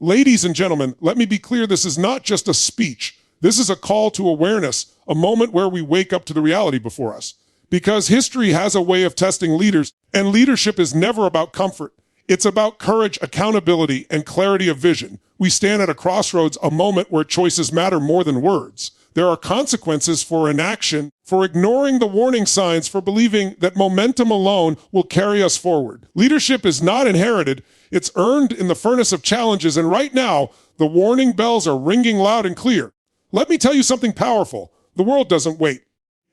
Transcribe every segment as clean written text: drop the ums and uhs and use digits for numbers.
Ladies and gentlemen, let me be clear, this is not just a speech. This is a call to awareness, a moment where we wake up to the reality before us. Because history has a way of testing leaders, and leadership is never about comfort. It's about courage, accountability, and clarity of vision. We stand at a crossroads, a moment where choices matter more than words. There are consequences for inaction, for ignoring the warning signs, for believing that momentum alone will carry us forward. Leadership is not inherited. It's earned in the furnace of challenges, and right now, the warning bells are ringing loud and clear. Let me tell you something powerful. The world doesn't wait.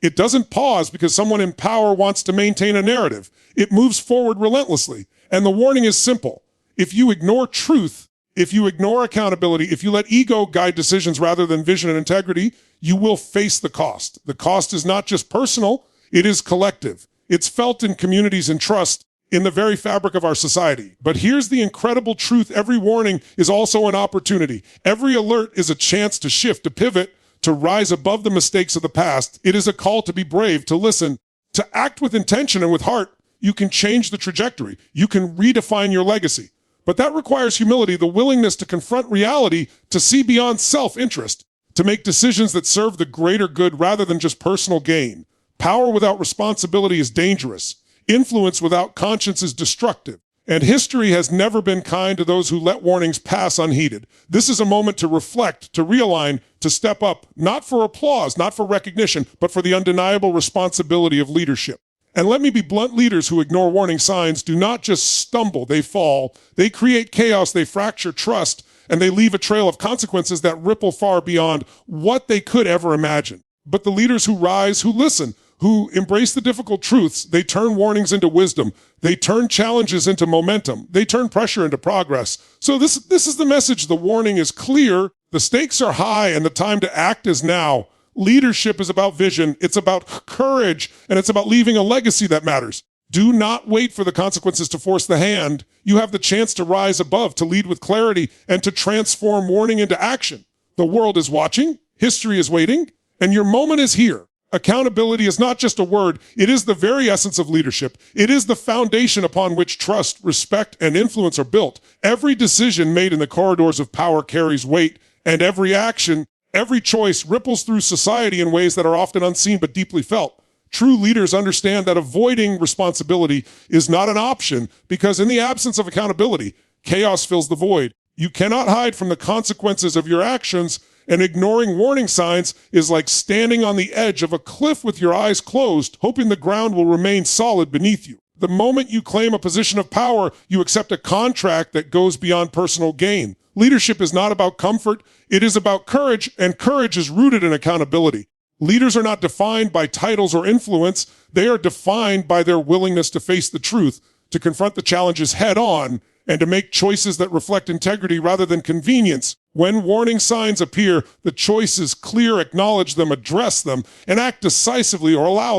It doesn't pause because someone in power wants to maintain a narrative. It moves forward relentlessly. And the warning is simple. If you ignore truth, if you ignore accountability, if you let ego guide decisions rather than vision and integrity, you will face the cost. The cost is not just personal, it is collective. It's felt in communities and trust, in the very fabric of our society. But here's the incredible truth. Every warning is also an opportunity. Every alert is a chance to shift, to pivot, to rise above the mistakes of the past. It is a call to be brave, to listen, to act with intention and with heart. You can change the trajectory. You can redefine your legacy. But that requires humility, the willingness to confront reality, to see beyond self-interest, to make decisions that serve the greater good rather than just personal gain. Power without responsibility is dangerous. Influence without conscience is destructive. And history has never been kind to those who let warnings pass unheeded. This is a moment to reflect, to realign, to step up, not for applause, not for recognition, but for the undeniable responsibility of leadership. And let me be blunt, leaders who ignore warning signs do not just stumble, they fall. They create chaos, they fracture trust, and they leave a trail of consequences that ripple far beyond what they could ever imagine. But the leaders who rise, who listen, who embrace the difficult truths, they turn warnings into wisdom. They turn challenges into momentum. They turn pressure into progress. So this is the message. The warning is clear. The stakes are high, and the time to act is now. Leadership is about vision. It's about courage, and it's about leaving a legacy that matters. Do not wait for the consequences to force the hand. You have the chance to rise above, to lead with clarity, and to transform warning into action. The world is watching. History is waiting, and your moment is here. Accountability is not just a word. It is the very essence of leadership. It is the foundation upon which trust, respect, and influence are built. Every decision made in the corridors of power carries weight, and every action, every choice ripples through society in ways that are often unseen but deeply felt. True leaders understand that avoiding responsibility is not an option because in the absence of accountability, chaos fills the void. You cannot hide from the consequences of your actions, and ignoring warning signs is like standing on the edge of a cliff with your eyes closed, hoping the ground will remain solid beneath you. The moment you claim a position of power, you accept a contract that goes beyond personal gain. Leadership is not about comfort, it is about courage, and courage is rooted in accountability. Leaders are not defined by titles or influence, they are defined by their willingness to face the truth, to confront the challenges head on, and to make choices that reflect integrity rather than convenience. When warning signs appear, the choice is clear, acknowledge them, address them, and act decisively or allow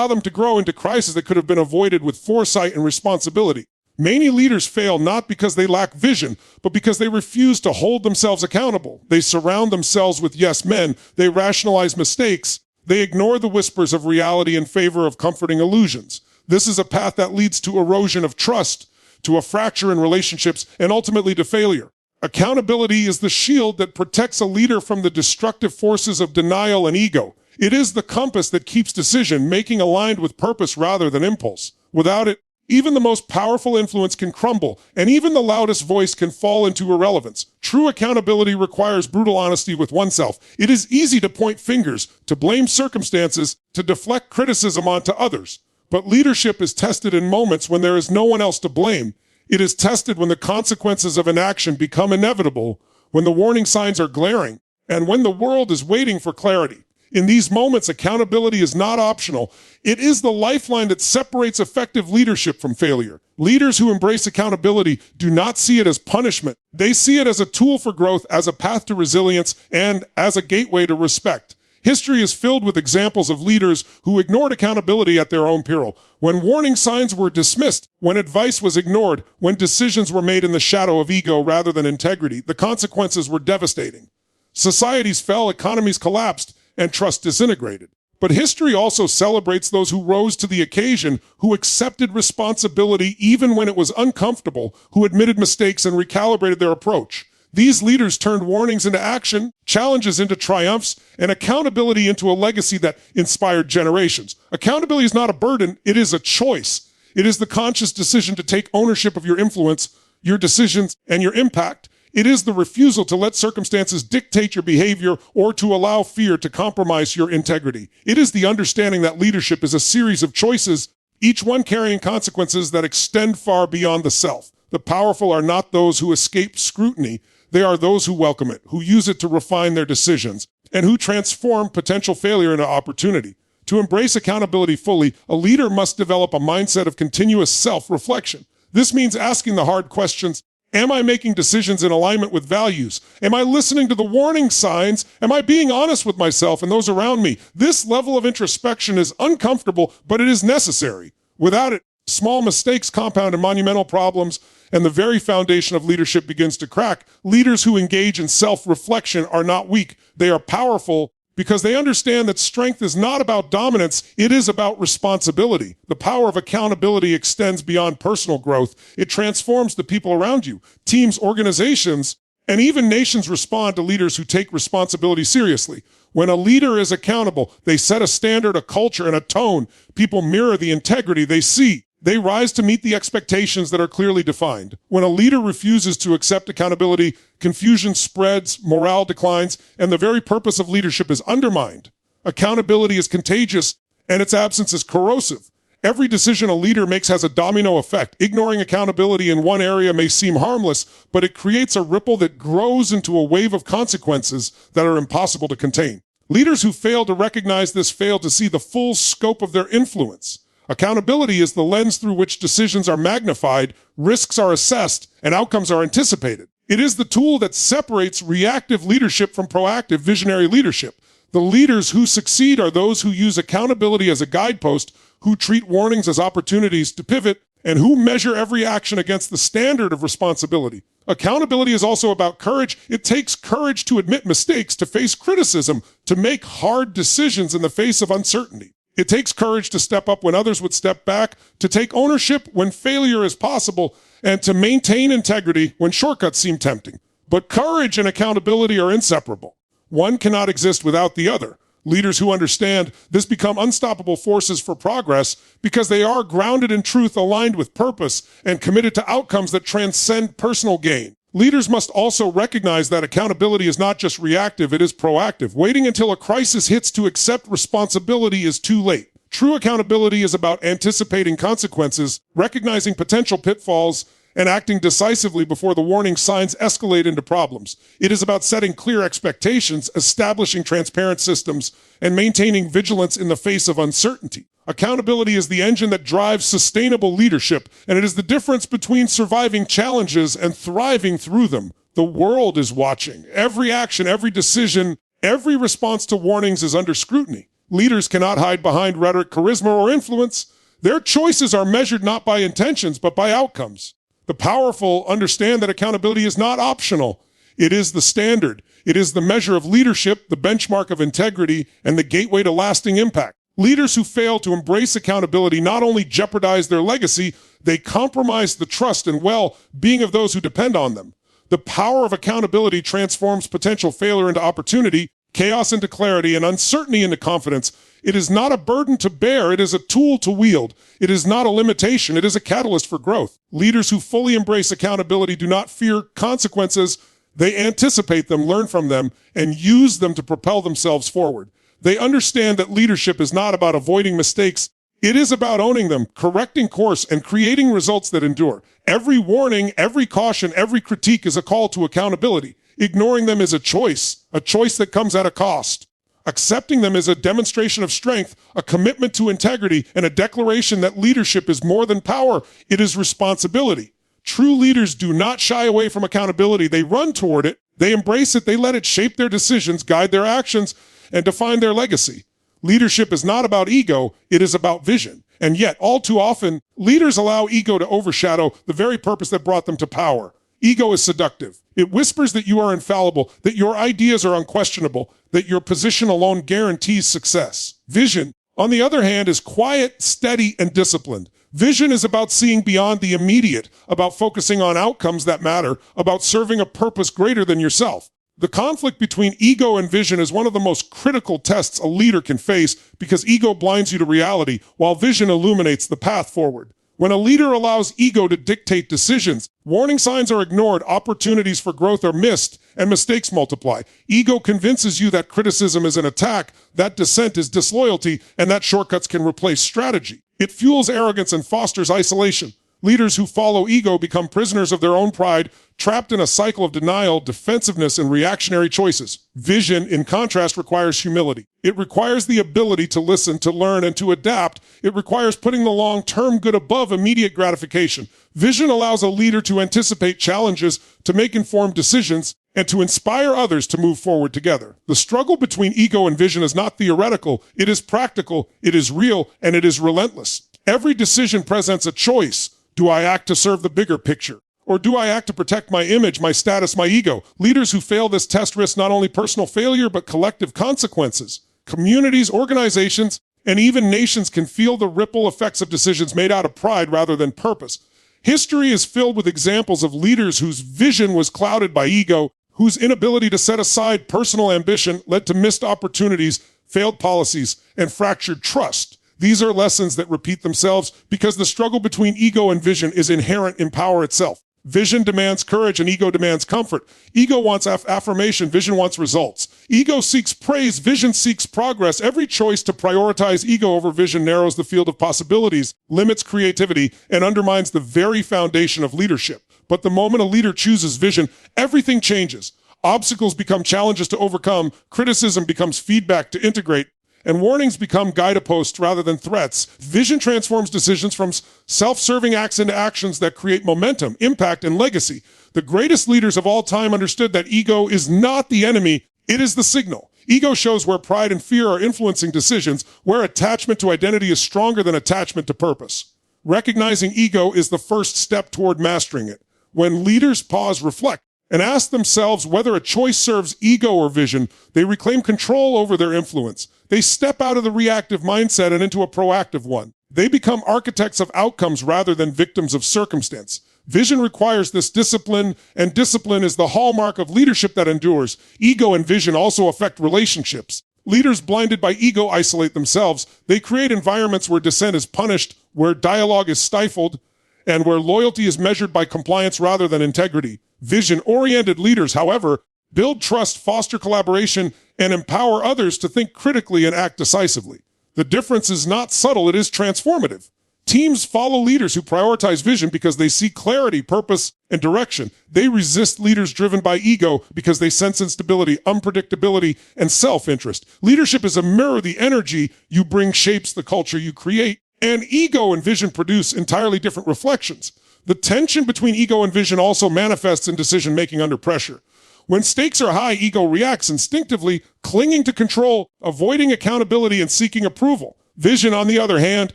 them to grow into crises that could have been avoided with foresight and responsibility. Many leaders fail not because they lack vision, but because they refuse to hold themselves accountable. They surround themselves with yes men, they rationalize mistakes, they ignore the whispers of reality in favor of comforting illusions. This is a path that leads to erosion of trust, to a fracture in relationships, and ultimately to failure. Accountability is the shield that protects a leader from the destructive forces of denial and ego. It is the compass that keeps decision-making aligned with purpose rather than impulse. Without it, even the most powerful influence can crumble, and even the loudest voice can fall into irrelevance. True accountability requires brutal honesty with oneself. It is easy to point fingers, to blame circumstances, to deflect criticism onto others. But leadership is tested in moments when there is no one else to blame. It is tested when the consequences of inaction become inevitable, when the warning signs are glaring, and when the world is waiting for clarity. In these moments, accountability is not optional. It is the lifeline that separates effective leadership from failure. Leaders who embrace accountability do not see it as punishment. They see it as a tool for growth, as a path to resilience, and as a gateway to respect. History is filled with examples of leaders who ignored accountability at their own peril. When warning signs were dismissed, when advice was ignored, when decisions were made in the shadow of ego rather than integrity, the consequences were devastating. Societies fell, economies collapsed, and trust disintegrated. But history also celebrates those who rose to the occasion, who accepted responsibility even when it was uncomfortable, who admitted mistakes and recalibrated their approach. These leaders turned warnings into action, challenges into triumphs, and accountability into a legacy that inspired generations. Accountability is not a burden, it is a choice. It is the conscious decision to take ownership of your influence, your decisions, and your impact. It is the refusal to let circumstances dictate your behavior or to allow fear to compromise your integrity. It is the understanding that leadership is a series of choices, each one carrying consequences that extend far beyond the self. The powerful are not those who escape scrutiny. They are those who welcome it, who use it to refine their decisions, and who transform potential failure into opportunity. To embrace accountability fully, a leader must develop a mindset of continuous self-reflection. This means asking the hard questions. Am I making decisions in alignment with values? Am I listening to the warning signs? Am I being honest with myself and those around me? This level of introspection is uncomfortable, but it is necessary. Without it, small mistakes compound in monumental problems, and the very foundation of leadership begins to crack. Leaders who engage in self-reflection are not weak. They are powerful because they understand that strength is not about dominance, it is about responsibility. The power of accountability extends beyond personal growth. It transforms the people around you. Teams, organizations, and even nations respond to leaders who take responsibility seriously. When a leader is accountable, they set a standard, a culture, and a tone. People mirror the integrity they see. They rise to meet the expectations that are clearly defined. When a leader refuses to accept accountability, confusion spreads, morale declines, and the very purpose of leadership is undermined. Accountability is contagious, and its absence is corrosive. Every decision a leader makes has a domino effect. Ignoring accountability in one area may seem harmless, but it creates a ripple that grows into a wave of consequences that are impossible to contain. Leaders who fail to recognize this fail to see the full scope of their influence. Accountability is the lens through which decisions are magnified, risks are assessed, and outcomes are anticipated. It is the tool that separates reactive leadership from proactive visionary leadership. The leaders who succeed are those who use accountability as a guidepost, who treat warnings as opportunities to pivot, and who measure every action against the standard of responsibility. Accountability is also about courage. It takes courage to admit mistakes, to face criticism, to make hard decisions in the face of uncertainty. It takes courage to step up when others would step back, to take ownership when failure is possible, and to maintain integrity when shortcuts seem tempting. But courage and accountability are inseparable. One cannot exist without the other. Leaders who understand this become unstoppable forces for progress because they are grounded in truth, aligned with purpose, and committed to outcomes that transcend personal gain. Leaders must also recognize that accountability is not just reactive, it is proactive. Waiting until a crisis hits to accept responsibility is too late. True accountability is about anticipating consequences, recognizing potential pitfalls, and acting decisively before the warning signs escalate into problems. It is about setting clear expectations, establishing transparent systems, and maintaining vigilance in the face of uncertainty. Accountability is the engine that drives sustainable leadership, and it is the difference between surviving challenges and thriving through them. The world is watching. Every action, every decision, every response to warnings is under scrutiny. Leaders cannot hide behind rhetoric, charisma, or influence. Their choices are measured not by intentions, but by outcomes. The powerful understand that accountability is not optional. It is the standard. It is the measure of leadership, the benchmark of integrity, and the gateway to lasting impact. Leaders who fail to embrace accountability not only jeopardize their legacy, they compromise the trust and well-being of those who depend on them. The power of accountability transforms potential failure into opportunity, chaos into clarity, and uncertainty into confidence. It is not a burden to bear, it is a tool to wield. It is not a limitation, it is a catalyst for growth. Leaders who fully embrace accountability do not fear consequences. They anticipate them, learn from them, and use them to propel themselves forward. They understand that leadership is not about avoiding mistakes. It is about owning them, correcting course, and creating results that endure. Every warning, every caution, every critique is a call to accountability. Ignoring them is a choice that comes at a cost. Accepting them is a demonstration of strength, a commitment to integrity, and a declaration that leadership is more than power, it is responsibility. True leaders do not shy away from accountability. They run toward it, they embrace it, they let it shape their decisions, guide their actions, and define their legacy. Leadership is not about ego, it is about vision. And yet, all too often, leaders allow ego to overshadow the very purpose that brought them to power. Ego is seductive. It whispers that you are infallible, that your ideas are unquestionable, that your position alone guarantees success. Vision, on the other hand, is quiet, steady, and disciplined. Vision is about seeing beyond the immediate, about focusing on outcomes that matter, about serving a purpose greater than yourself. The conflict between ego and vision is one of the most critical tests a leader can face because ego blinds you to reality while vision illuminates the path forward. When a leader allows ego to dictate decisions, warning signs are ignored, opportunities for growth are missed, and mistakes multiply. Ego convinces you that criticism is an attack, that dissent is disloyalty, and that shortcuts can replace strategy. It fuels arrogance and fosters isolation. Leaders who follow ego become prisoners of their own pride, trapped in a cycle of denial, defensiveness, and reactionary choices. Vision, in contrast, requires humility. It requires the ability to listen, to learn, and to adapt. It requires putting the long-term good above immediate gratification. Vision allows a leader to anticipate challenges, to make informed decisions, and to inspire others to move forward together. The struggle between ego and vision is not theoretical. It is practical, it is real, and it is relentless. Every decision presents a choice. Do I act to serve the bigger picture? Or do I act to protect my image, my status, my ego? Leaders who fail this test risk not only personal failure, but collective consequences. Communities, organizations, and even nations can feel the ripple effects of decisions made out of pride rather than purpose. History is filled with examples of leaders whose vision was clouded by ego, whose inability to set aside personal ambition led to missed opportunities, failed policies, and fractured trust. These are lessons that repeat themselves because the struggle between ego and vision is inherent in power itself. Vision demands courage and ego demands comfort. Ego wants affirmation, vision wants results. Ego seeks praise, vision seeks progress. Every choice to prioritize ego over vision narrows the field of possibilities, limits creativity, and undermines the very foundation of leadership. But the moment a leader chooses vision, everything changes. Obstacles become challenges to overcome, criticism becomes feedback to integrate, and warnings become guideposts rather than threats. Vision transforms decisions from self-serving acts into actions that create momentum, impact, and legacy. The greatest leaders of all time understood that ego is not the enemy, it is the signal. Ego shows where pride and fear are influencing decisions, where attachment to identity is stronger than attachment to purpose. Recognizing ego is the first step toward mastering it. When leaders pause, reflect, and ask themselves whether a choice serves ego or vision, they reclaim control over their influence. They step out of the reactive mindset and into a proactive one. They become architects of outcomes rather than victims of circumstance. Vision requires this discipline, and discipline is the hallmark of leadership that endures. Ego and vision also affect relationships. Leaders blinded by ego isolate themselves. They create environments where dissent is punished, where dialogue is stifled, and where loyalty is measured by compliance rather than integrity. Vision-oriented leaders, however, build trust, foster collaboration, and empower others to think critically and act decisively. The difference is not subtle, it is transformative. Teams follow leaders who prioritize vision because they see clarity, purpose, and direction. They resist leaders driven by ego because they sense instability, unpredictability, and self-interest. Leadership is a mirror. The energy you bring shapes the culture you create, and ego and vision produce entirely different reflections. The tension between ego and vision also manifests in decision-making under pressure. When stakes are high, ego reacts instinctively, clinging to control, avoiding accountability, and seeking approval. Vision, on the other hand,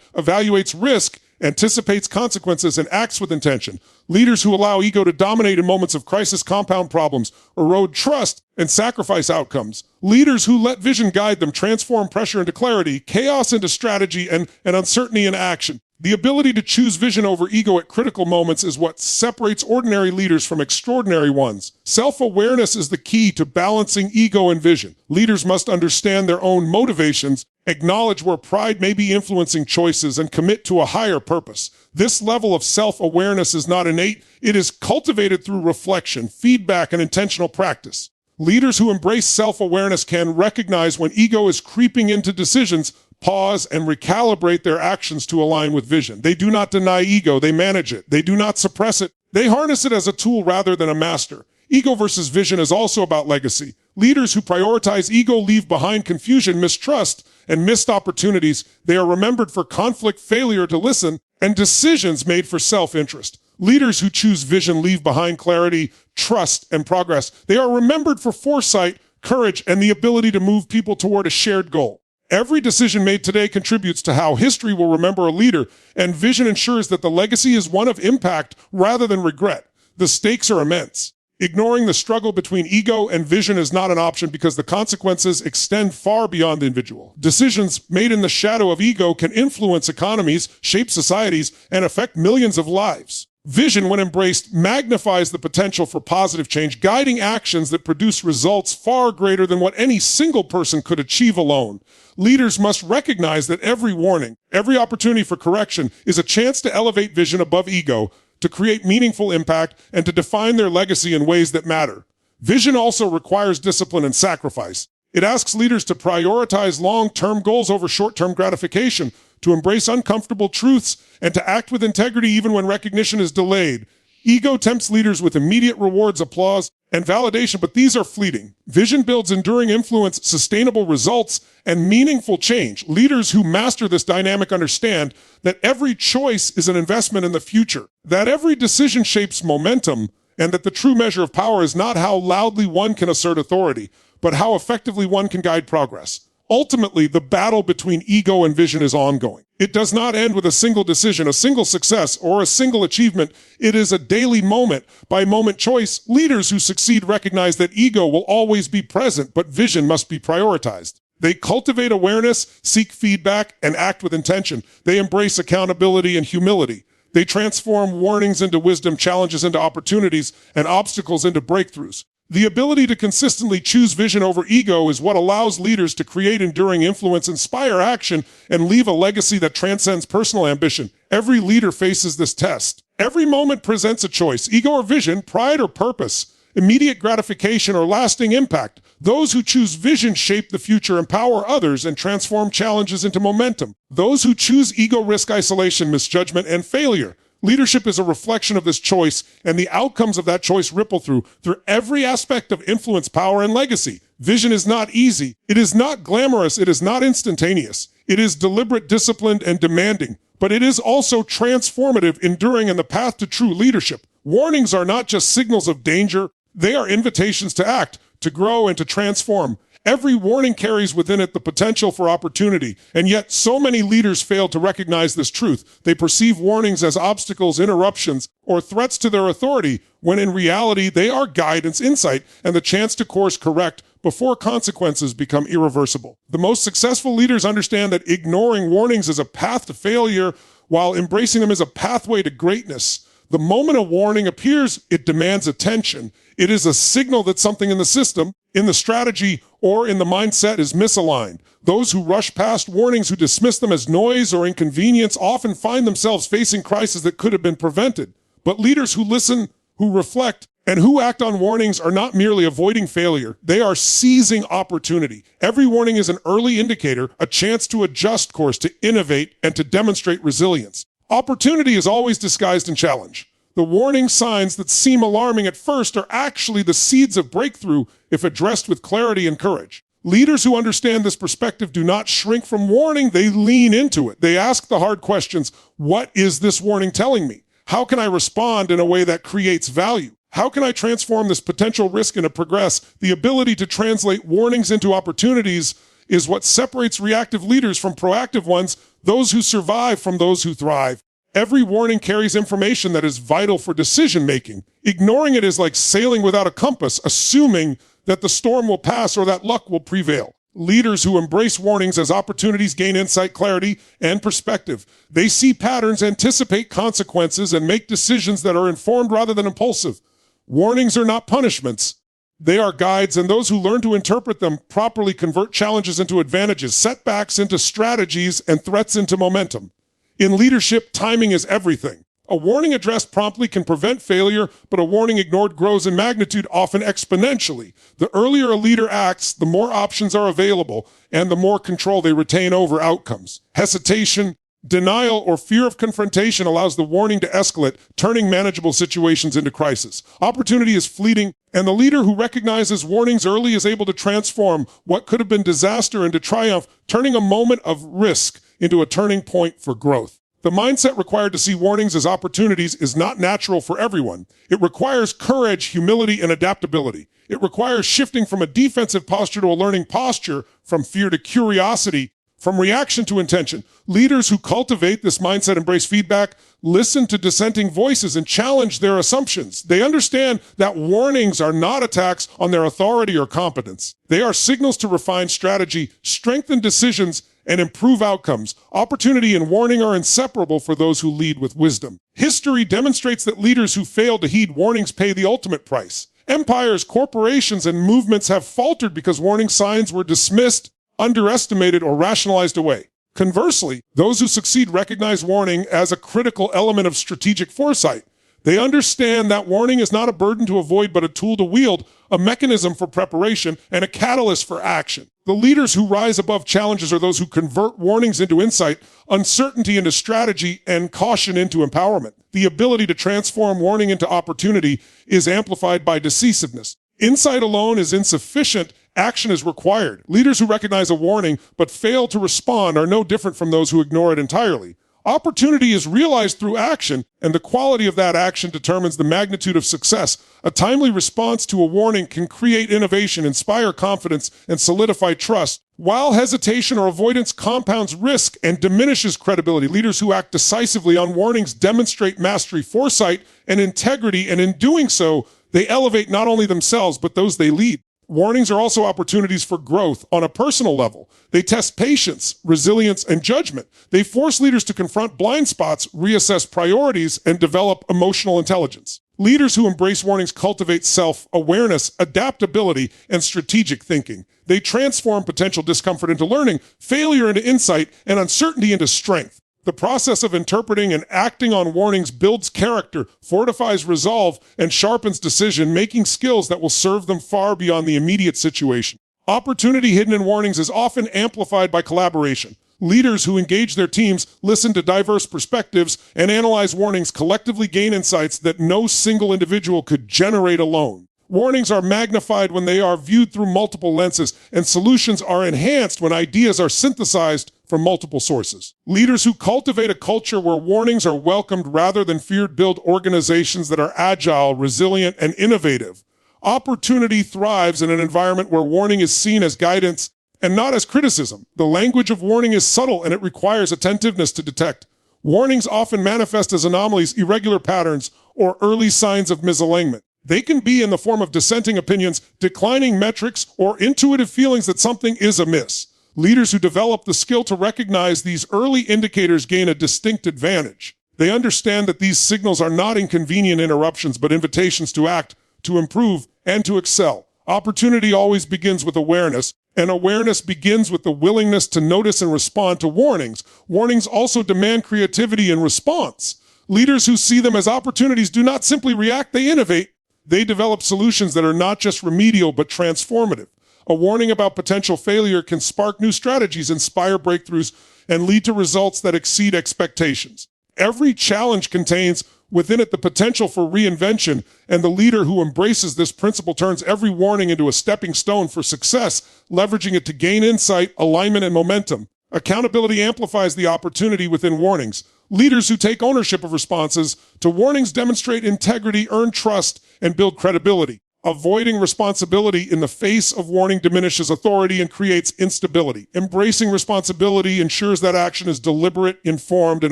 evaluates risk, anticipates consequences, and acts with intention. Leaders who allow ego to dominate in moments of crisis compound problems, erode trust, and sacrifice outcomes. Leaders who let vision guide them transform pressure into clarity, chaos into strategy, and uncertainty into action. The ability to choose vision over ego at critical moments is what separates ordinary leaders from extraordinary ones. Self-awareness is the key to balancing ego and vision. Leaders must understand their own motivations, acknowledge where pride may be influencing choices, and commit to a higher purpose. This level of self-awareness is not innate. It is cultivated through reflection, feedback, and intentional practice. Leaders who embrace self-awareness can recognize when ego is creeping into decisions, pause, and recalibrate their actions to align with vision. They do not deny ego, they manage it. They do not suppress it. They harness it as a tool rather than a master. Ego versus vision is also about legacy. Leaders who prioritize ego leave behind confusion, mistrust, and missed opportunities. They are remembered for conflict, failure to listen, and decisions made for self-interest. Leaders who choose vision leave behind clarity, trust, and progress. They are remembered for foresight, courage, and the ability to move people toward a shared goal. Every decision made today contributes to how history will remember a leader, and vision ensures that the legacy is one of impact rather than regret. The stakes are immense. Ignoring the struggle between ego and vision is not an option because the consequences extend far beyond the individual. Decisions made in the shadow of ego can influence economies, shape societies, and affect millions of lives. Vision, when embraced, magnifies the potential for positive change, guiding actions that produce results far greater than what any single person could achieve alone. Leaders must recognize that every warning, every opportunity for correction is a chance to elevate vision above ego, to create meaningful impact, and to define their legacy in ways that matter. Vision also requires discipline and sacrifice. It asks leaders to prioritize long-term goals over short-term gratification, to embrace uncomfortable truths, and to act with integrity even when recognition is delayed. Ego tempts leaders with immediate rewards, applause, and validation, but these are fleeting. Vision builds enduring influence, sustainable results, and meaningful change. Leaders who master this dynamic understand that every choice is an investment in the future, that every decision shapes momentum, and that the true measure of power is not how loudly one can assert authority, but how effectively one can guide progress. Ultimately, the battle between ego and vision is ongoing. It does not end with a single decision, a single success, or a single achievement. It is a daily moment-by-moment choice. Leaders who succeed recognize that ego will always be present, but vision must be prioritized. They cultivate awareness, seek feedback, and act with intention. They embrace accountability and humility. They transform warnings into wisdom, challenges into opportunities, and obstacles into breakthroughs. The ability to consistently choose vision over ego is what allows leaders to create enduring influence, inspire action, and leave a legacy that transcends personal ambition. Every leader faces this test. Every moment presents a choice: ego or vision, pride or purpose, immediate gratification or lasting impact. Those who choose vision shape the future, empower others, and transform challenges into momentum. Those who choose ego risk isolation, misjudgment, and failure. Leadership is a reflection of this choice, and the outcomes of that choice ripple through every aspect of influence, power, and legacy. Vision is not easy. It is not glamorous. It is not instantaneous. It is deliberate, disciplined, and demanding. But it is also transformative, enduring, and the path to true leadership. Warnings are not just signals of danger. They are invitations to act, to grow, and to transform. Every warning carries within it the potential for opportunity, and yet so many leaders fail to recognize this truth. They perceive warnings as obstacles, interruptions, or threats to their authority, when in reality they are guidance, insight, and the chance to course correct before consequences become irreversible. The most successful leaders understand that ignoring warnings is a path to failure, while embracing them is a pathway to greatness. The moment a warning appears, it demands attention. It is a signal that something in the system, in the strategy, or in the mindset is misaligned. Those who rush past warnings, who dismiss them as noise or inconvenience, often find themselves facing crises that could have been prevented. But leaders who listen, who reflect, and who act on warnings are not merely avoiding failure. They are seizing opportunity. Every warning is an early indicator, a chance to adjust course, to innovate, and to demonstrate resilience. Opportunity is always disguised in challenge. The warning signs that seem alarming at first are actually the seeds of breakthrough if addressed with clarity and courage. Leaders who understand this perspective do not shrink from warning, they lean into it. They ask the hard questions: what is this warning telling me? How can I respond in a way that creates value? How can I transform this potential risk into progress? The ability to translate warnings into opportunities is what separates reactive leaders from proactive ones, those who survive from those who thrive. Every warning carries information that is vital for decision-making. Ignoring it is like sailing without a compass, assuming that the storm will pass or that luck will prevail. Leaders who embrace warnings as opportunities gain insight, clarity, and perspective. They see patterns, anticipate consequences, and make decisions that are informed rather than impulsive. Warnings are not punishments. They are guides, and those who learn to interpret them properly convert challenges into advantages, setbacks into strategies, and threats into momentum. In leadership, timing is everything. A warning addressed promptly can prevent failure, but a warning ignored grows in magnitude, often exponentially. The earlier a leader acts, the more options are available, and the more control they retain over outcomes. Hesitation, denial, or fear of confrontation allows the warning to escalate, turning manageable situations into crisis. Opportunity is fleeting, and the leader who recognizes warnings early is able to transform what could have been disaster into triumph, turning a moment of risk into a turning point for growth. The mindset required to see warnings as opportunities is not natural for everyone. It requires courage, humility, and adaptability. It requires shifting from a defensive posture to a learning posture, from fear to curiosity, from reaction to intention. Leaders who cultivate this mindset embrace feedback, listen to dissenting voices and challenge their assumptions. They understand that warnings are not attacks on their authority or competence. They are signals to refine strategy, strengthen decisions, and improve outcomes. Opportunity and warning are inseparable for those who lead with wisdom. History demonstrates that leaders who fail to heed warnings pay the ultimate price. Empires, corporations, and movements have faltered because warning signs were dismissed, underestimated, or rationalized away. Conversely, those who succeed recognize warning as a critical element of strategic foresight. They understand that warning is not a burden to avoid, but a tool to wield, a mechanism for preparation, and a catalyst for action. The leaders who rise above challenges are those who convert warnings into insight, uncertainty into strategy, and caution into empowerment. The ability to transform warning into opportunity is amplified by decisiveness. Insight alone is insufficient. Action is required. Leaders who recognize a warning but fail to respond are no different from those who ignore it entirely. Opportunity is realized through action, and the quality of that action determines the magnitude of success. A timely response to a warning can create innovation, inspire confidence, and solidify trust, while hesitation or avoidance compounds risk and diminishes credibility. Leaders who act decisively on warnings demonstrate mastery, foresight, and integrity, and in doing so, they elevate not only themselves, but those they lead. Warnings are also opportunities for growth on a personal level. They test patience, resilience, and judgment. They force leaders to confront blind spots, reassess priorities, and develop emotional intelligence. Leaders who embrace warnings cultivate self-awareness, adaptability, and strategic thinking. They transform potential discomfort into learning, failure into insight, and uncertainty into strength. The process of interpreting and acting on warnings builds character, fortifies resolve, and sharpens decision-making skills that will serve them far beyond the immediate situation. Opportunity hidden in warnings is often amplified by collaboration. Leaders who engage their teams, listen to diverse perspectives, and analyze warnings collectively gain insights that no single individual could generate alone. Warnings are magnified when they are viewed through multiple lenses, and solutions are enhanced when ideas are synthesized from multiple sources. Leaders who cultivate a culture where warnings are welcomed rather than feared build organizations that are agile, resilient, and innovative. Opportunity thrives in an environment where warning is seen as guidance and not as criticism. The language of warning is subtle and it requires attentiveness to detect. Warnings often manifest as anomalies, irregular patterns, or early signs of misalignment. They can be in the form of dissenting opinions, declining metrics, or intuitive feelings that something is amiss. Leaders who develop the skill to recognize these early indicators gain a distinct advantage. They understand that these signals are not inconvenient interruptions, but invitations to act, to improve, and to excel. Opportunity always begins with awareness, and awareness begins with the willingness to notice and respond to warnings. Warnings also demand creativity and response. Leaders who see them as opportunities do not simply react, they innovate. They develop solutions that are not just remedial, but transformative. A warning about potential failure can spark new strategies, inspire breakthroughs, and lead to results that exceed expectations. Every challenge contains within it the potential for reinvention, and the leader who embraces this principle turns every warning into a stepping stone for success, leveraging it to gain insight, alignment, and momentum. Accountability amplifies the opportunity within warnings. Leaders who take ownership of responses to warnings demonstrate integrity, earn trust, and build credibility. Avoiding responsibility in the face of warning diminishes authority and creates instability. Embracing responsibility ensures that action is deliberate, informed, and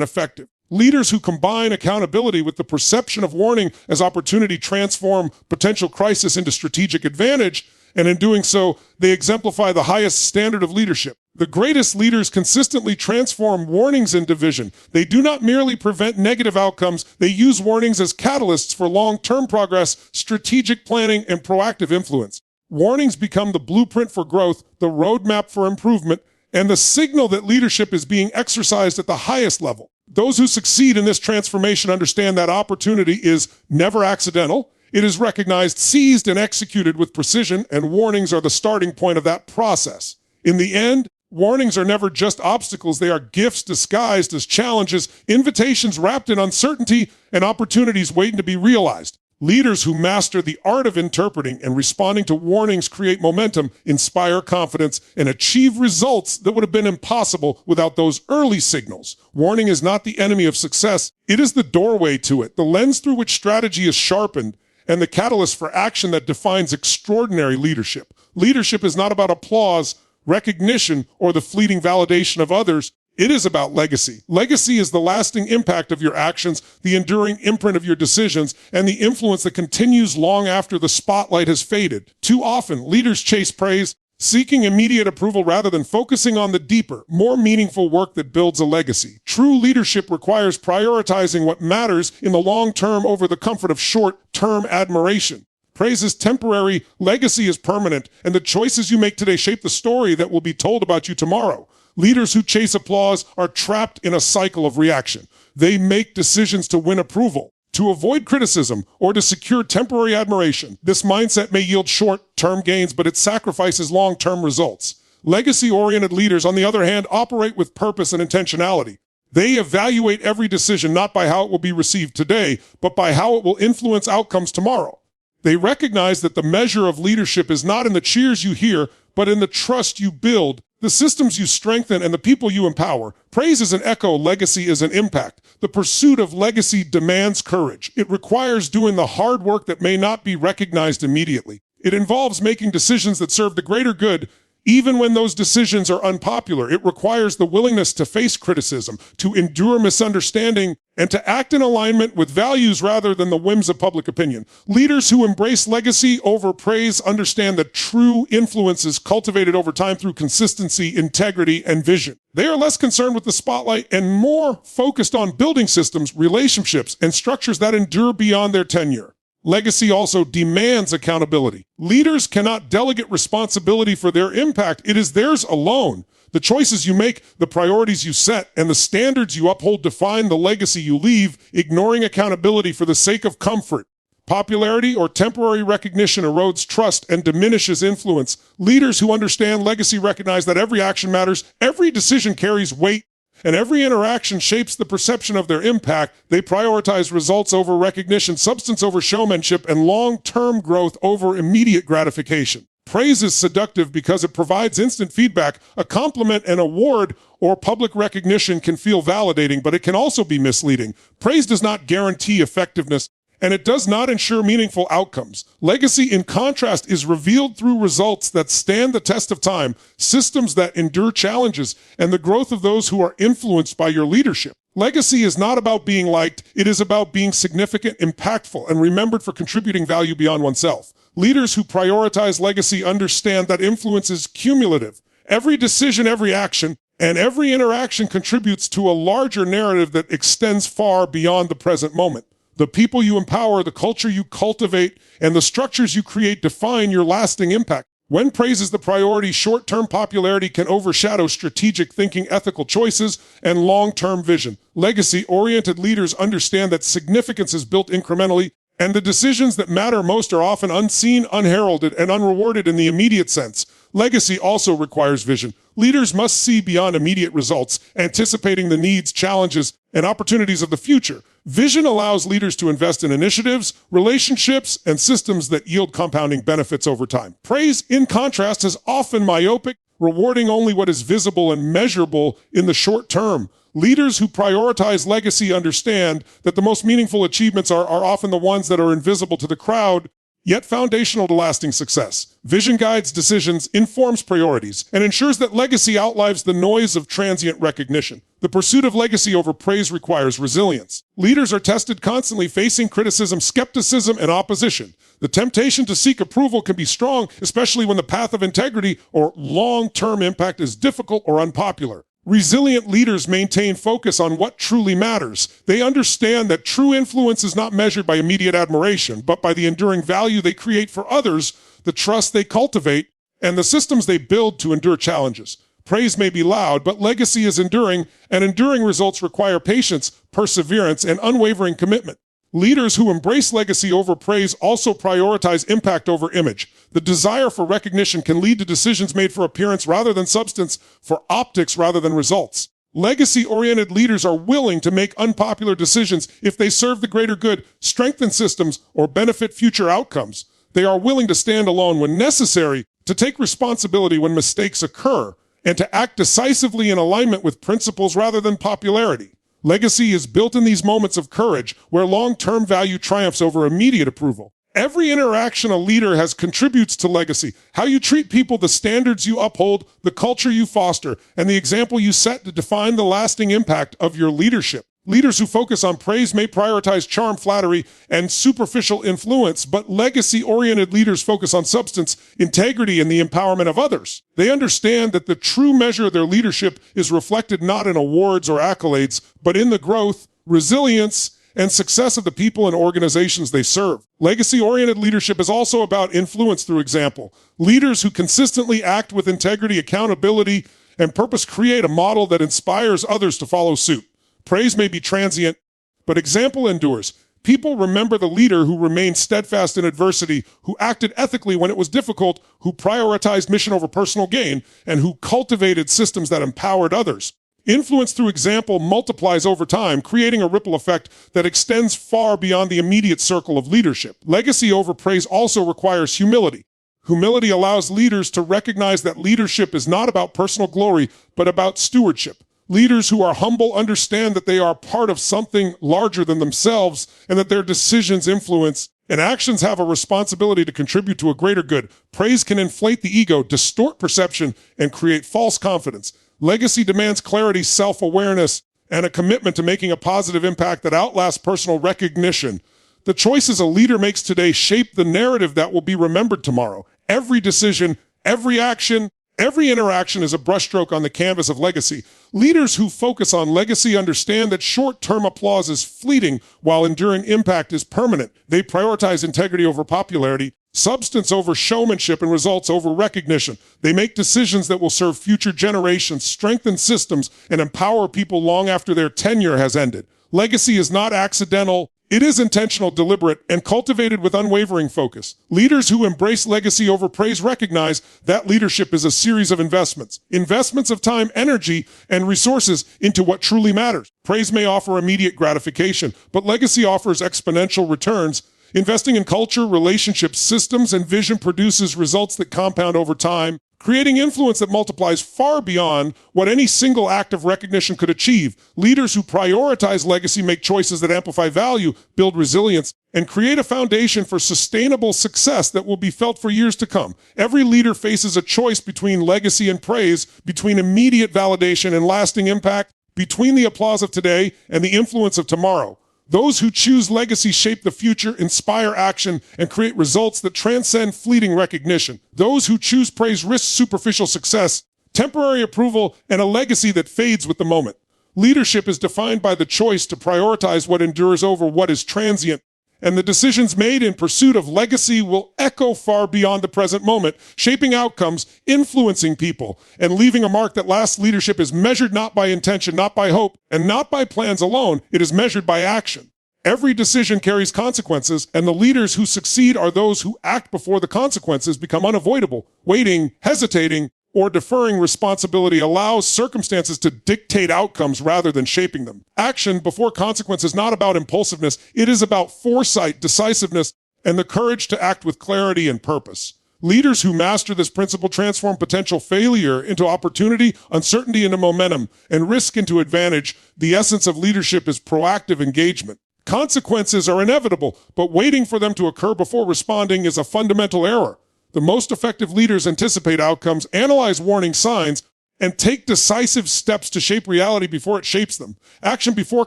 effective. Leaders who combine accountability with the perception of warning as opportunity transform potential crisis into strategic advantage, and in doing so, they exemplify the highest standard of leadership. The greatest leaders consistently transform warnings into vision. They do not merely prevent negative outcomes, they use warnings as catalysts for long-term progress, strategic planning, and proactive influence. Warnings become the blueprint for growth, the roadmap for improvement, and the signal that leadership is being exercised at the highest level. Those who succeed in this transformation understand that opportunity is never accidental. It is recognized, seized, and executed with precision, and warnings are the starting point of that process. In the end, warnings are never just obstacles. They are gifts disguised as challenges, invitations wrapped in uncertainty, and opportunities waiting to be realized. Leaders who master the art of interpreting and responding to warnings create momentum, inspire confidence, and achieve results that would have been impossible without those early signals. Warning is not the enemy of success. It is the doorway to it, the lens through which strategy is sharpened, and the catalyst for action that defines extraordinary leadership. Leadership is not about applause, recognition, or the fleeting validation of others. It is about legacy. Legacy is the lasting impact of your actions, the enduring imprint of your decisions, and the influence that continues long after the spotlight has faded. Too often, leaders chase praise, seeking immediate approval rather than focusing on the deeper, more meaningful work that builds a legacy. True leadership requires prioritizing what matters in the long term over the comfort of short-term admiration. Praise is temporary, legacy is permanent, and the choices you make today shape the story that will be told about you tomorrow. Leaders who chase applause are trapped in a cycle of reaction. They make decisions to win approval, to avoid criticism, or to secure temporary admiration. This mindset may yield short-term gains, but it sacrifices long-term results. Legacy-oriented leaders, on the other hand, operate with purpose and intentionality. They evaluate every decision not by how it will be received today, but by how it will influence outcomes tomorrow. They recognize that the measure of leadership is not in the cheers you hear, but in the trust you build, the systems you strengthen, and the people you empower. Praise is an echo, legacy is an impact. The pursuit of legacy demands courage. It requires doing the hard work that may not be recognized immediately. It involves making decisions that serve the greater good, even when those decisions are unpopular. It requires the willingness to face criticism, to endure misunderstanding, and to act in alignment with values rather than the whims of public opinion. Leaders who embrace legacy over praise understand that true influence is cultivated over time through consistency, integrity, and vision. They are less concerned with the spotlight and more focused on building systems, relationships, and structures that endure beyond their tenure. Legacy also demands accountability. Leaders cannot delegate responsibility for their impact. It is theirs alone. The choices you make, the priorities you set, and the standards you uphold define the legacy you leave. Ignoring accountability for the sake of comfort, popularity, or temporary recognition erodes trust and diminishes influence. Leaders who understand legacy recognize that every action matters, every decision carries weight, and every interaction shapes the perception of their impact. They prioritize results over recognition, substance over showmanship, and long-term growth over immediate gratification. Praise is seductive because it provides instant feedback. A compliment, an award, or public recognition can feel validating, but it can also be misleading. Praise does not guarantee effectiveness, and it does not ensure meaningful outcomes. Legacy, in contrast, is revealed through results that stand the test of time, systems that endure challenges, and the growth of those who are influenced by your leadership. Legacy is not about being liked. It is about being significant, impactful, and remembered for contributing value beyond oneself. Leaders who prioritize legacy understand that influence is cumulative. Every decision, every action, and every interaction contributes to a larger narrative that extends far beyond the present moment. The people you empower, the culture you cultivate, and the structures you create define your lasting impact. When praise is the priority, short-term popularity can overshadow strategic thinking, ethical choices, and long-term vision. Legacy-oriented leaders understand that significance is built incrementally, and the decisions that matter most are often unseen, unheralded, and unrewarded in the immediate sense. Legacy also requires vision. Leaders must see beyond immediate results, anticipating the needs, challenges, and opportunities of the future. Vision allows leaders to invest in initiatives, relationships, and systems that yield compounding benefits over time. Praise, in contrast, is often myopic, rewarding only what is visible and measurable in the short term. Leaders who prioritize legacy understand that the most meaningful achievements are often the ones that are invisible to the crowd, yet foundational to lasting success. Vision guides decisions, informs priorities, and ensures that legacy outlives the noise of transient recognition. The pursuit of legacy over praise requires resilience. Leaders are tested constantly, facing criticism, skepticism, and opposition. The temptation to seek approval can be strong, especially when the path of integrity or long-term impact is difficult or unpopular. Resilient leaders maintain focus on what truly matters. They understand that true influence is not measured by immediate admiration, but by the enduring value they create for others, the trust they cultivate, and the systems they build to endure challenges. Praise may be loud, but legacy is enduring, and enduring results require patience, perseverance, and unwavering commitment. Leaders who embrace legacy over praise also prioritize impact over image. The desire for recognition can lead to decisions made for appearance rather than substance, for optics rather than results. Legacy-oriented leaders are willing to make unpopular decisions if they serve the greater good, strengthen systems, or benefit future outcomes. They are willing to stand alone when necessary, to take responsibility when mistakes occur, and to act decisively in alignment with principles rather than popularity. Legacy is built in these moments of courage, where long-term value triumphs over immediate approval. Every interaction a leader has contributes to legacy. How you treat people, the standards you uphold, the culture you foster, and the example you set to define the lasting impact of your leadership. Leaders who focus on praise may prioritize charm, flattery, and superficial influence, but legacy-oriented leaders focus on substance, integrity, and the empowerment of others. They understand that the true measure of their leadership is reflected not in awards or accolades, but in the growth, resilience, and success of the people and organizations they serve. Legacy-oriented leadership is also about influence through example. Leaders who consistently act with integrity, accountability, and purpose create a model that inspires others to follow suit. Praise may be transient, but example endures. People remember the leader who remained steadfast in adversity, who acted ethically when it was difficult, who prioritized mission over personal gain, and who cultivated systems that empowered others. Influence through example multiplies over time, creating a ripple effect that extends far beyond the immediate circle of leadership. Legacy over praise also requires humility. Humility allows leaders to recognize that leadership is not about personal glory, but about stewardship. Leaders who are humble understand that they are part of something larger than themselves and that their decisions, influence, and actions have a responsibility to contribute to a greater good. Praise can inflate the ego, distort perception, and create false confidence. Legacy demands clarity, self-awareness, and a commitment to making a positive impact that outlasts personal recognition. The choices a leader makes today shape the narrative that will be remembered tomorrow. Every decision, every action, every interaction is a brushstroke on the canvas of legacy. Leaders who focus on legacy understand that short-term applause is fleeting while enduring impact is permanent. They prioritize integrity over popularity, substance over showmanship, and results over recognition. They make decisions that will serve future generations, strengthen systems, and empower people long after their tenure has ended. Legacy is not accidental. It is intentional, deliberate, and cultivated with unwavering focus. Leaders who embrace legacy over praise recognize that leadership is a series of investments. Investments of time, energy, and resources into what truly matters. Praise may offer immediate gratification, but legacy offers exponential returns. Investing in culture, relationships, systems, and vision produces results that compound over time, creating influence that multiplies far beyond what any single act of recognition could achieve. Leaders who prioritize legacy make choices that amplify value, build resilience, and create a foundation for sustainable success that will be felt for years to come. Every leader faces a choice between legacy and praise, between immediate validation and lasting impact, between the applause of today and the influence of tomorrow. Those who choose legacy shape the future, inspire action, and create results that transcend fleeting recognition. Those who choose praise risk superficial success, temporary approval, and a legacy that fades with the moment. Leadership is defined by the choice to prioritize what endures over what is transient, and the decisions made in pursuit of legacy will echo far beyond the present moment, shaping outcomes, influencing people, and leaving a mark that lasts. Leadership is measured not by intention, not by hope, and not by plans alone. It is measured by action. Every decision carries consequences, and the leaders who succeed are those who act before the consequences become unavoidable. Waiting, hesitating, or deferring responsibility allows circumstances to dictate outcomes rather than shaping them. Action before consequence is not about impulsiveness. It is about foresight, decisiveness, and the courage to act with clarity and purpose. Leaders who master this principle transform potential failure into opportunity, uncertainty into momentum, and risk into advantage. The essence of leadership is proactive engagement. Consequences are inevitable, but waiting for them to occur before responding is a fundamental error. The most effective leaders anticipate outcomes, analyze warning signs, and take decisive steps to shape reality before it shapes them. Action before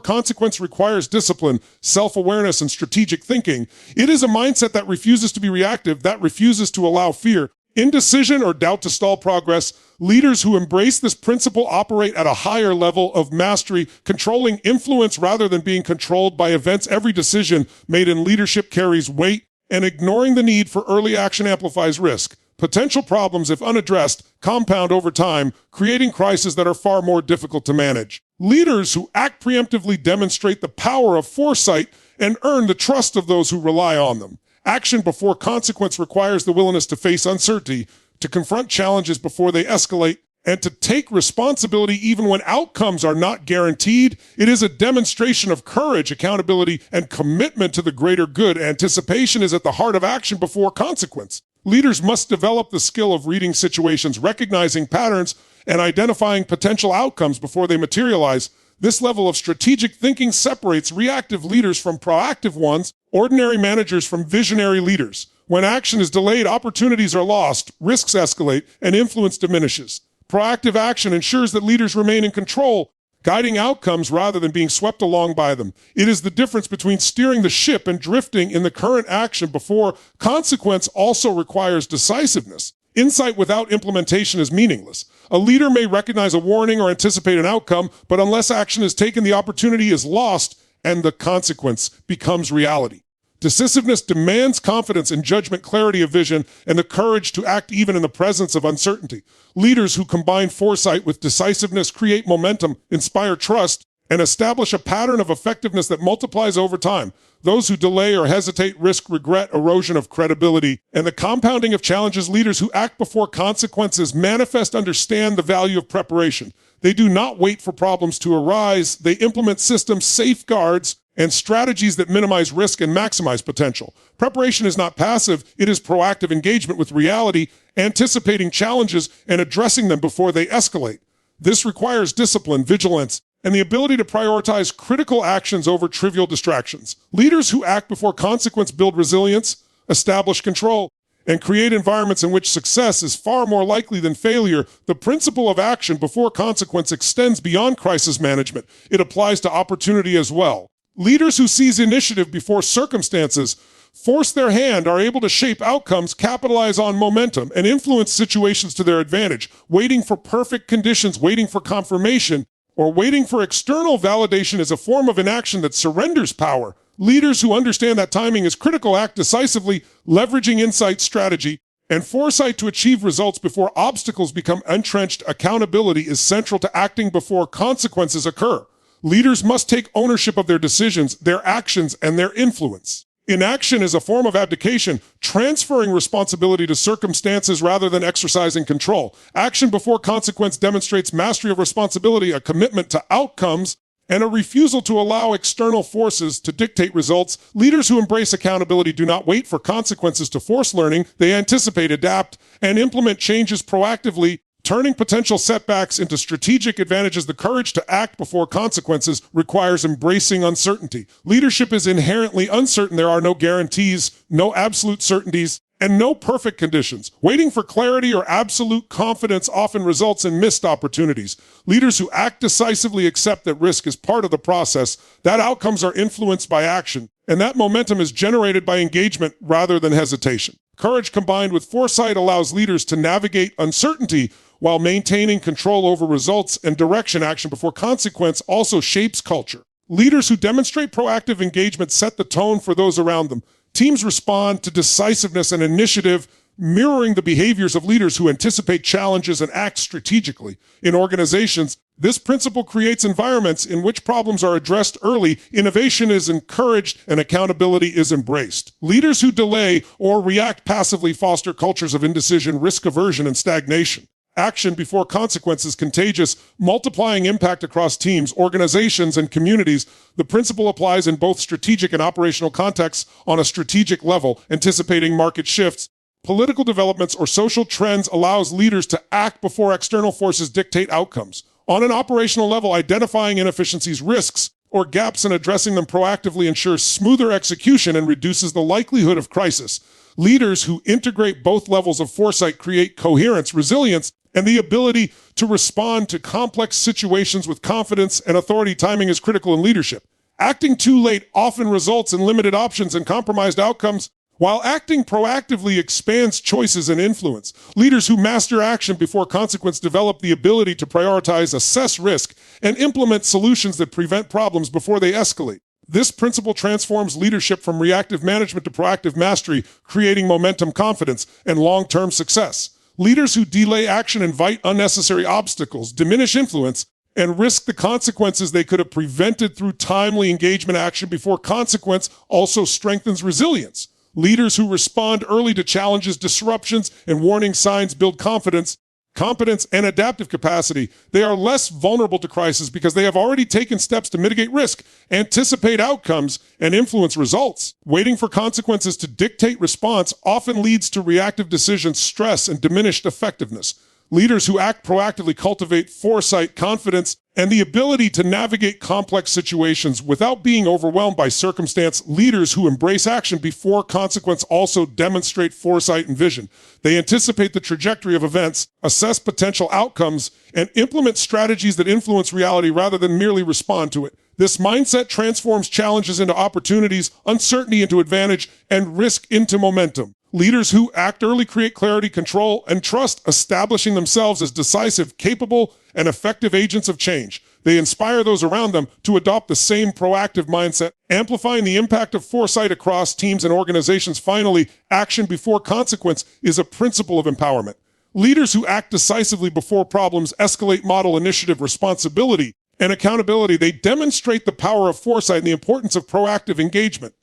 consequence requires discipline, self-awareness, and strategic thinking. It is a mindset that refuses to be reactive, that refuses to allow fear, indecision, or doubt to stall progress. Leaders who embrace this principle operate at a higher level of mastery, controlling influence rather than being controlled by events. Every decision made in leadership carries weight, and ignoring the need for early action amplifies risk. Potential problems, if unaddressed, compound over time, creating crises that are far more difficult to manage. Leaders who act preemptively demonstrate the power of foresight and earn the trust of those who rely on them. Action before consequence requires the willingness to face uncertainty, to confront challenges before they escalate, and to take responsibility even when outcomes are not guaranteed. It is a demonstration of courage, accountability, and commitment to the greater good. Anticipation is at the heart of action before consequence. Leaders must develop the skill of reading situations, recognizing patterns, and identifying potential outcomes before they materialize. This level of strategic thinking separates reactive leaders from proactive ones, ordinary managers from visionary leaders. When action is delayed, opportunities are lost, risks escalate, and influence diminishes. Proactive action ensures that leaders remain in control, guiding outcomes rather than being swept along by them. It is the difference between steering the ship and drifting in the current action before consequence also requires decisiveness. Insight without implementation is meaningless. A leader may recognize a warning or anticipate an outcome, but unless action is taken, the opportunity is lost and the consequence becomes reality. Decisiveness demands confidence in judgment, clarity of vision, and the courage to act even in the presence of uncertainty. Leaders who combine foresight with decisiveness create momentum, inspire trust, and establish a pattern of effectiveness that multiplies over time. Those who delay or hesitate risk regret, erosion of credibility, and the compounding of challenges. Leaders who act before consequences manifest understand the value of preparation. They do not wait for problems to arise. They implement systems, safeguards, and strategies that minimize risk and maximize potential. Preparation is not passive, it is proactive engagement with reality, anticipating challenges and addressing them before they escalate. This requires discipline, vigilance, and the ability to prioritize critical actions over trivial distractions. Leaders who act before consequence build resilience, establish control, and create environments in which success is far more likely than failure. The principle of action before consequence extends beyond crisis management. It applies to opportunity as well. Leaders who seize initiative before circumstances force their hand are able to shape outcomes, capitalize on momentum, and influence situations to their advantage. Waiting for perfect conditions, waiting for confirmation, or waiting for external validation is a form of inaction that surrenders power. Leaders who understand that timing is critical act decisively, leveraging insight, strategy, and foresight to achieve results before obstacles become entrenched. Accountability is central to acting before consequences occur. Leaders must take ownership of their decisions, their actions, and their influence. Inaction is a form of abdication, transferring responsibility to circumstances rather than exercising control. Action before consequence demonstrates mastery of responsibility, a commitment to outcomes, and a refusal to allow external forces to dictate results. Leaders who embrace accountability do not wait for consequences to force learning. They anticipate, adapt, and implement changes proactively, turning potential setbacks into strategic advantages. The courage to act before consequences requires embracing uncertainty. Leadership is inherently uncertain. There are no guarantees, no absolute certainties, and no perfect conditions. Waiting for clarity or absolute confidence often results in missed opportunities. Leaders who act decisively accept that risk is part of the process, that outcomes are influenced by action, and that momentum is generated by engagement rather than hesitation. Courage combined with foresight allows leaders to navigate uncertainty while maintaining control over results and direction. Action before consequence also shapes culture. Leaders who demonstrate proactive engagement set the tone for those around them. Teams respond to decisiveness and initiative, mirroring the behaviors of leaders who anticipate challenges and act strategically. In organizations, this principle creates environments in which problems are addressed early, innovation is encouraged, and accountability is embraced. Leaders who delay or react passively foster cultures of indecision, risk aversion, and stagnation. Action before consequence is contagious, multiplying impact across teams, organizations, and communities. The principle applies in both strategic and operational contexts. On a strategic level, anticipating market shifts, political developments, or social trends allows leaders to act before external forces dictate outcomes. On an operational level, identifying inefficiencies, risks, or gaps and addressing them proactively ensures smoother execution and reduces the likelihood of crisis. Leaders who integrate both levels of foresight create coherence, resilience, and the ability to respond to complex situations with confidence and authority. Timing is critical in leadership. Acting too late often results in limited options and compromised outcomes, while acting proactively expands choices and influence. Leaders who master action before consequence develop the ability to prioritize, assess risk, and implement solutions that prevent problems before they escalate. This principle transforms leadership from reactive management to proactive mastery, creating momentum, confidence, and long-term success. Leaders who delay action invite unnecessary obstacles, diminish influence, and risk the consequences they could have prevented through timely engagement. Action before consequence also strengthens resilience. Leaders who respond early to challenges, disruptions, and warning signs build confidence, competence, and adaptive capacity. They are less vulnerable to crisis because they have already taken steps to mitigate risk, anticipate outcomes, and influence results. Waiting for consequences to dictate response often leads to reactive decisions, stress, and diminished effectiveness. Leaders who act proactively cultivate foresight, confidence, and the ability to navigate complex situations without being overwhelmed by circumstance. Leaders who embrace action before consequence also demonstrate foresight and vision. They anticipate the trajectory of events, assess potential outcomes, and implement strategies that influence reality rather than merely respond to it. This mindset transforms challenges into opportunities, uncertainty into advantage, and risk into momentum. Leaders who act early create clarity, control, and trust, establishing themselves as decisive, capable, and effective agents of change. They inspire those around them to adopt the same proactive mindset, amplifying the impact of foresight across teams and organizations. Finally, action before consequence is a principle of empowerment. Leaders who act decisively before problems escalate model initiative, responsibility, and accountability. They demonstrate the power of foresight and the importance of proactive engagement.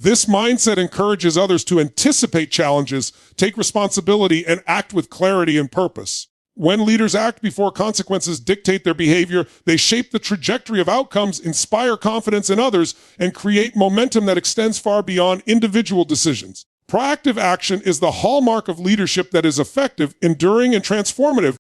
This mindset encourages others to anticipate challenges, take responsibility, and act with clarity and purpose. When leaders act before consequences dictate their behavior, they shape the trajectory of outcomes, inspire confidence in others, and create momentum that extends far beyond individual decisions. Proactive action is the hallmark of leadership that is effective, enduring, and transformative,